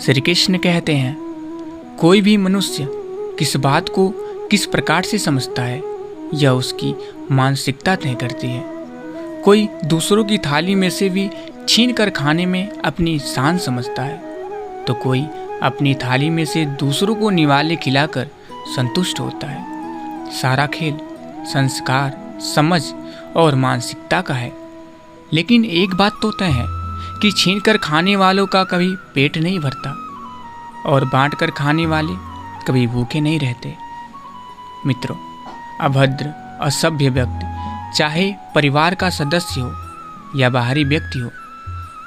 श्री कृष्ण कहते हैं, कोई भी मनुष्य किस बात को किस प्रकार से समझता है यह उसकी मानसिकता तय करती है। कोई दूसरों की थाली में से भी छीन कर खाने में अपनी शान समझता है, तो कोई अपनी थाली में से दूसरों को निवाले खिलाकर संतुष्ट होता है। सारा खेल संस्कार, समझ और मानसिकता का है। लेकिन एक बात तो तय है कि छीन कर खाने वालों का कभी पेट नहीं भरता और बांट कर खाने वाले कभी भूखे नहीं रहते। मित्रों, अभद्र असभ्य व्यक्ति चाहे परिवार का सदस्य हो या बाहरी व्यक्ति हो,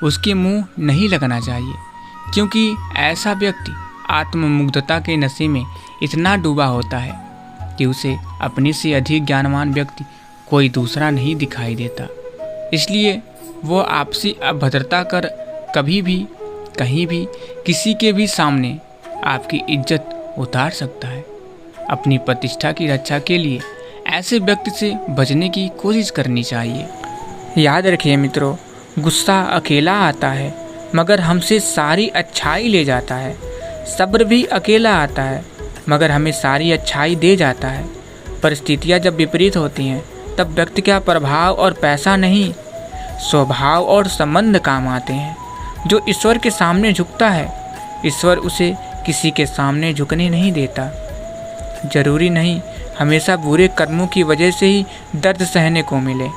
उसके मुंह नहीं लगना चाहिए, क्योंकि ऐसा व्यक्ति आत्ममुग्धता के नशे में इतना डूबा होता है कि उसे अपने से अधिक ज्ञानवान व्यक्ति कोई दूसरा नहीं दिखाई देता। इसलिए वो आपसी अभद्रता कर कभी भी कहीं भी किसी के भी सामने आपकी इज्जत उतार सकता है। अपनी प्रतिष्ठा की रक्षा के लिए ऐसे व्यक्ति से बचने की कोशिश करनी चाहिए। याद रखिए मित्रों, गुस्सा अकेला आता है मगर हमसे सारी अच्छाई ले जाता है। सब्र भी अकेला आता है मगर हमें सारी अच्छाई दे जाता है। परिस्थितियाँ जब विपरीत होती हैं तब व्यक्ति का प्रभाव और पैसा नहीं, स्वभाव और संबंध काम आते हैं। जो ईश्वर के सामने झुकता है, ईश्वर उसे किसी के सामने झुकने नहीं देता। जरूरी नहीं हमेशा बुरे कर्मों की वजह से ही दर्द सहने को मिले।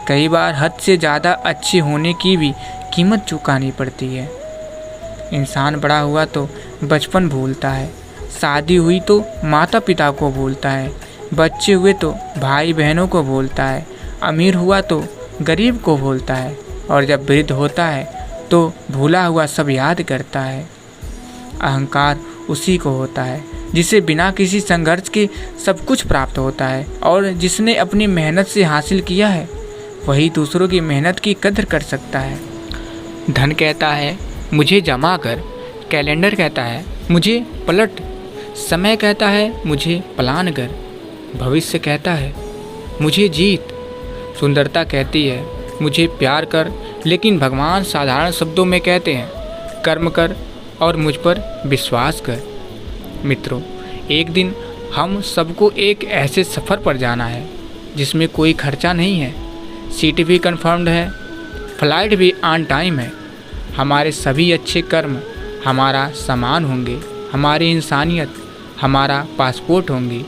कई बार हद से ज़्यादा अच्छे होने की भी कीमत चुकानी पड़ती है। इंसान बड़ा हुआ तो बचपन भूलता है, शादी हुई तो माता पिता को भूलता है, बच्चे हुए तो भाई बहनों को भूलता है, अमीर हुआ तो गरीब को भूलता है, और जब वृद्ध होता है तो भूला हुआ सब याद करता है। अहंकार उसी को होता है जिसे बिना किसी संघर्ष के सब कुछ प्राप्त होता है, और जिसने अपनी मेहनत से हासिल किया है वही दूसरों की मेहनत की कदर कर सकता है। धन कहता है मुझे जमा कर, कैलेंडर कहता है मुझे पलट, समय कहता है मुझे प्लान कर, भविष्य कहता है मुझे जीत, सुंदरता कहती है मुझे प्यार कर, लेकिन भगवान साधारण शब्दों में कहते हैं कर्म कर और मुझ पर विश्वास कर। मित्रों, एक दिन हम सबको एक ऐसे सफ़र पर जाना है जिसमें कोई खर्चा नहीं है, सीट भी कंफर्म्ड है, फ्लाइट भी ऑन टाइम है। हमारे सभी अच्छे कर्म हमारा सामान होंगे, हमारी इंसानियत हमारा पासपोर्ट होंगी,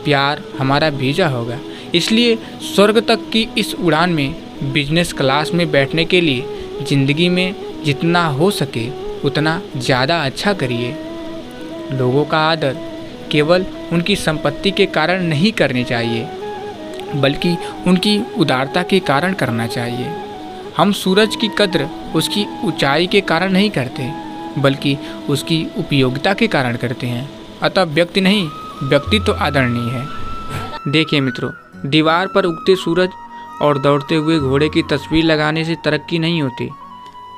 प्यार हमारा वीज़ा होगा। इसलिए स्वर्ग तक की इस उड़ान में बिजनेस क्लास में बैठने के लिए ज़िंदगी में जितना हो सके उतना ज़्यादा अच्छा करिए। लोगों का आदर केवल उनकी संपत्ति के कारण नहीं करनी चाहिए, बल्कि उनकी उदारता के कारण करना चाहिए। हम सूरज की कद्र उसकी ऊंचाई के कारण नहीं करते, बल्कि उसकी उपयोगिता के कारण करते हैं। अतः व्यक्ति नहीं, व्यक्तित्व आदरणीय है। देखिए मित्रों, दीवार पर उगते सूरज और दौड़ते हुए घोड़े की तस्वीर लगाने से तरक्की नहीं होती।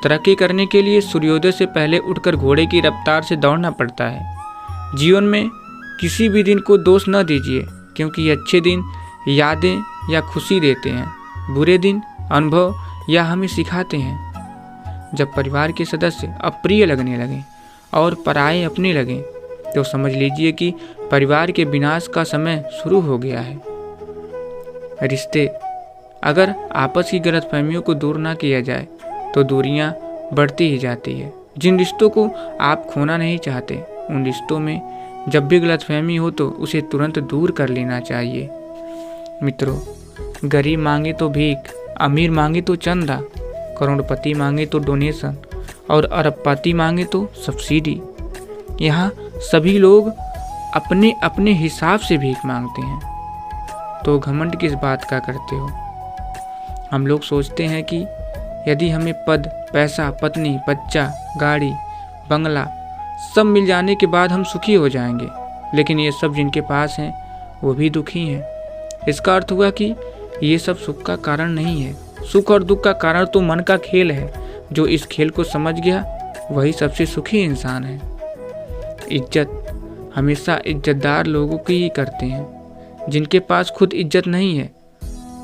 तरक्की करने के लिए सूर्योदय से पहले उठकर घोड़े की रफ्तार से दौड़ना पड़ता है। जीवन में किसी भी दिन को दोष न दीजिए, क्योंकि अच्छे दिन यादें या खुशी देते हैं, बुरे दिन अनुभव या हमें सिखाते हैं। जब परिवार के सदस्य अप्रिय लगने लगें और पराये अपने लगें, तो समझ लीजिए कि परिवार के विनाश का समय शुरू हो गया है। रिश्ते अगर आपस की गलतफहमियों को दूर ना किया जाए तो दूरियां बढ़ती ही जाती है। जिन रिश्तों को आप खोना नहीं चाहते, उन रिश्तों में जब भी गलतफहमी हो तो उसे तुरंत दूर कर लेना चाहिए। मित्रों, गरीब मांगे तो भीख, अमीर मांगे तो चंदा, करोड़पति मांगे तो डोनेशन और अरबपति मांगे तो सब्सिडी। यहाँ सभी लोग अपने अपने हिसाब से भीख मांगते हैं, तो घमंड किस बात का करते हो? हम लोग सोचते हैं कि यदि हमें पद, पैसा, पत्नी, बच्चा, गाड़ी, बंगला सब मिल जाने के बाद हम सुखी हो जाएंगे, लेकिन ये सब जिनके पास हैं वो भी दुखी हैं। इसका अर्थ हुआ कि ये सब सुख का कारण नहीं है। सुख और दुख का कारण तो मन का खेल है। जो इस खेल को समझ गया वही सबसे सुखी इंसान है। इज्जत हमेशा इज्जतदार लोगों की ही करते हैं। जिनके पास खुद इज्जत नहीं है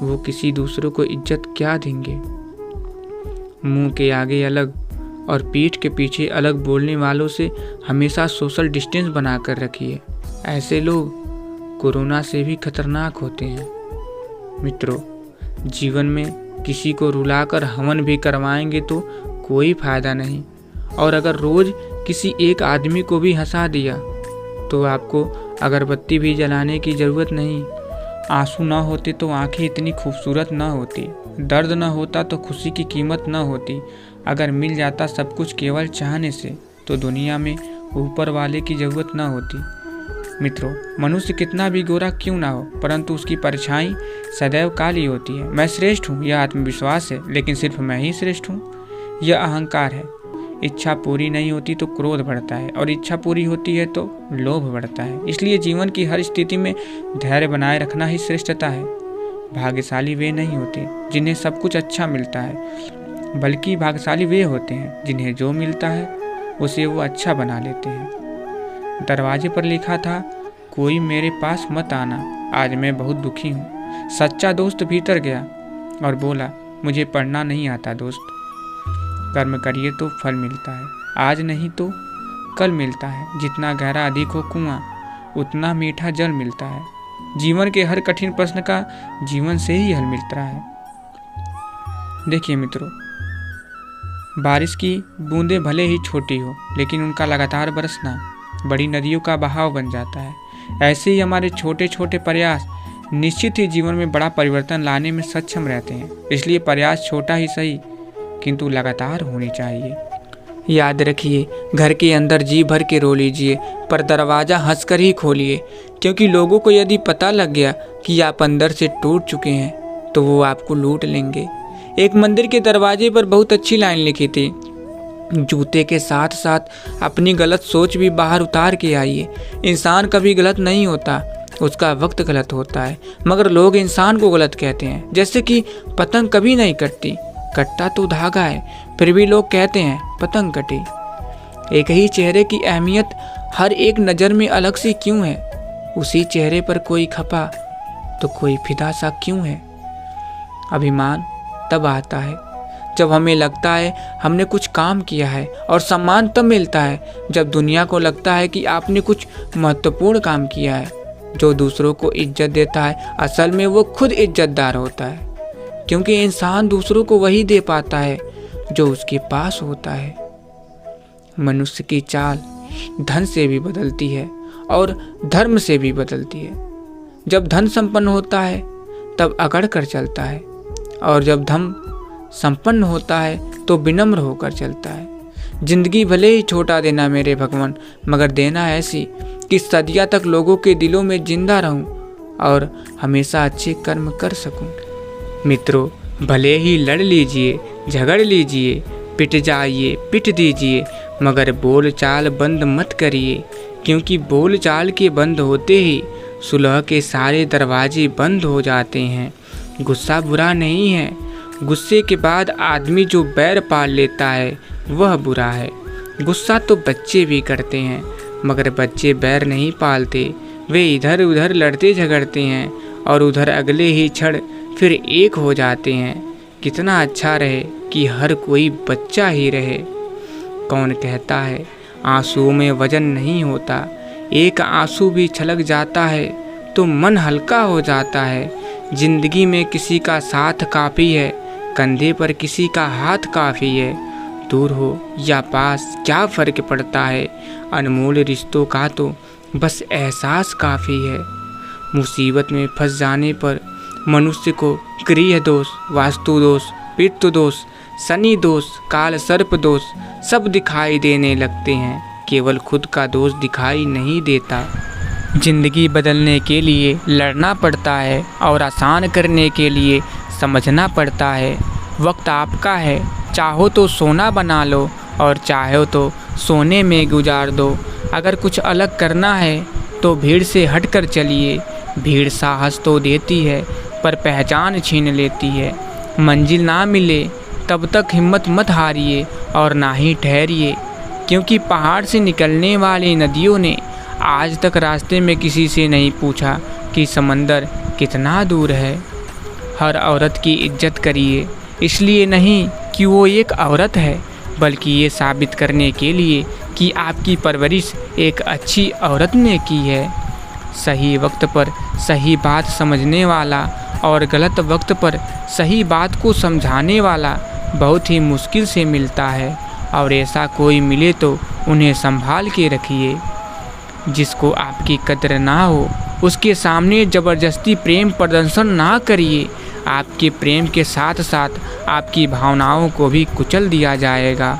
वो किसी दूसरों को इज्जत क्या देंगे। मुंह के आगे अलग और पीठ के पीछे अलग बोलने वालों से हमेशा सोशल डिस्टेंस बनाकर रखिए। ऐसे लोग कोरोना से भी खतरनाक होते हैं। मित्रों, जीवन में किसी को रुलाकर हवन भी करवाएंगे तो कोई फायदा नहीं, और अगर रोज किसी एक आदमी को भी हंसा दिया तो आपको अगरबत्ती भी जलाने की ज़रूरत नहीं। आंसू न होते तो आंखें इतनी खूबसूरत न होती, दर्द न होता तो खुशी की कीमत न होती, अगर मिल जाता सब कुछ केवल चाहने से तो दुनिया में ऊपर वाले की ज़रूरत न होती। मित्रों, मनुष्य कितना भी गोरा क्यों ना हो, परंतु उसकी परछाई सदैव काली होती है। मैं श्रेष्ठ हूँ, यह आत्मविश्वास है, लेकिन सिर्फ मैं ही श्रेष्ठ हूँ, यह अहंकार है। इच्छा पूरी नहीं होती तो क्रोध बढ़ता है, और इच्छा पूरी होती है तो लोभ बढ़ता है। इसलिए जीवन की हर स्थिति में धैर्य बनाए रखना ही श्रेष्ठता है। भाग्यशाली वे नहीं होते जिन्हें सब कुछ अच्छा मिलता है, बल्कि भाग्यशाली वे होते हैं जिन्हें जो मिलता है उसे वो अच्छा बना लेते हैं। दरवाजे पर लिखा था, कोई मेरे पास मत आना, आज मैं बहुत दुखी हूँ। सच्चा दोस्त भीतर गया और बोला, मुझे पढ़ना नहीं आता दोस्त। कर्म करिए तो फल मिलता है, आज नहीं तो कल मिलता है। जितना गहरा अधिक हो कुआं, उतना मीठा जल मिलता है। जीवन के हर कठिन प्रश्न का जीवन से ही हल मिलता है। देखिए मित्रों, बारिश की बूंदें भले ही छोटी हो, लेकिन उनका लगातार बरसना बड़ी नदियों का बहाव बन जाता है। ऐसे ही हमारे छोटे छोटे प्रयास निश्चित ही जीवन में बड़ा परिवर्तन लाने में सक्षम रहते हैं। इसलिए प्रयास छोटा ही सही, किंतु लगातार होनी चाहिए। याद रखिए, घर के अंदर जी भर के रो लीजिए, पर दरवाज़ा हंसकर ही खोलिए, क्योंकि लोगों को यदि पता लग गया कि आप अंदर से टूट चुके हैं तो वो आपको लूट लेंगे। एक मंदिर के दरवाजे पर बहुत अच्छी लाइन लिखी थी, जूते के साथ साथ अपनी गलत सोच भी बाहर उतार के आइए। इंसान कभी गलत नहीं होता, उसका वक्त गलत होता है, मगर लोग इंसान को गलत कहते हैं। जैसे कि पतंग कभी नहीं कटती, कटता तो धागा है, फिर भी लोग कहते हैं पतंग कटी। एक ही चेहरे की अहमियत हर एक नज़र में अलग सी क्यों है? उसी चेहरे पर कोई खपा तो कोई फिदा सा क्यों है? अभिमान तब आता है जब हमें लगता है हमने कुछ काम किया है, और सम्मान तब मिलता है जब दुनिया को लगता है कि आपने कुछ महत्वपूर्ण काम किया है। जो दूसरों को इज्जत देता है, असल में वो खुद इज्जतदार होता है, क्योंकि इंसान दूसरों को वही दे पाता है जो उसके पास होता है। मनुष्य की चाल धन से भी बदलती है और धर्म से भी बदलती है। जब धन संपन्न होता है तब अकड़ कर चलता है, और जब धन संपन्न होता है तो विनम्र होकर चलता है। जिंदगी भले ही छोटा देना मेरे भगवान, मगर देना ऐसी कि सदियों तक लोगों के दिलों में जिंदा रहूं और हमेशा अच्छे कर्म कर सकूं। मित्रों, भले ही लड़ लीजिए, झगड़ लीजिए, पिट जाइए, पिट दीजिए, मगर बोल चाल बंद मत करिए, क्योंकि बोल चाल के बंद होते ही सुलह के सारे दरवाजे बंद हो जाते हैं। गुस्सा बुरा नहीं है, गुस्से के बाद आदमी जो बैर पाल लेता है वह बुरा है। गुस्सा तो बच्चे भी करते हैं, मगर बच्चे बैर नहीं पालते, वे इधर उधर लड़ते झगड़ते हैं और उधर अगले ही क्षण फिर एक हो जाते हैं। कितना अच्छा रहे कि हर कोई बच्चा ही रहे। कौन कहता है आंसुओं में वजन नहीं होता, एक आंसू भी छलक जाता है तो मन हल्का हो जाता है। जिंदगी में किसी का साथ काफ़ी है, कंधे पर किसी का हाथ काफ़ी है। दूर हो या पास क्या फ़र्क पड़ता है, अनमोल रिश्तों का तो बस एहसास काफ़ी है। मुसीबत में फंस जाने पर मनुष्य को गृह दोष, वास्तु दोष, पितृ दोष, शनि दोष, काल सर्प दोष सब दिखाई देने लगते हैं, केवल खुद का दोष दिखाई नहीं देता। जिंदगी बदलने के लिए लड़ना पड़ता है और आसान करने के लिए समझना पड़ता है। वक्त आपका है, चाहो तो सोना बना लो और चाहो तो सोने में गुजार दो। अगर कुछ अलग करना है तो भीड़ से हटकर चलिए। भीड़ साहस तो देती है पर पहचान छीन लेती है। मंजिल ना मिले तब तक हिम्मत मत हारिए और ना ही ठहरिए, क्योंकि पहाड़ से निकलने वाली नदियों ने आज तक रास्ते में किसी से नहीं पूछा कि समंदर कितना दूर है। हर औरत की इज्जत करिए, इसलिए नहीं कि वो एक औरत है, बल्कि ये साबित करने के लिए कि आपकी परवरिश एक अच्छी औरत ने की है। सही वक्त पर सही बात समझने वाला और गलत वक्त पर सही बात को समझाने वाला बहुत ही मुश्किल से मिलता है, और ऐसा कोई मिले तो उन्हें संभाल के रखिए। जिसको आपकी कदर ना हो उसके सामने ज़बरदस्ती प्रेम प्रदर्शन ना करिए। आपके प्रेम के साथ साथ आपकी भावनाओं को भी कुचल दिया जाएगा।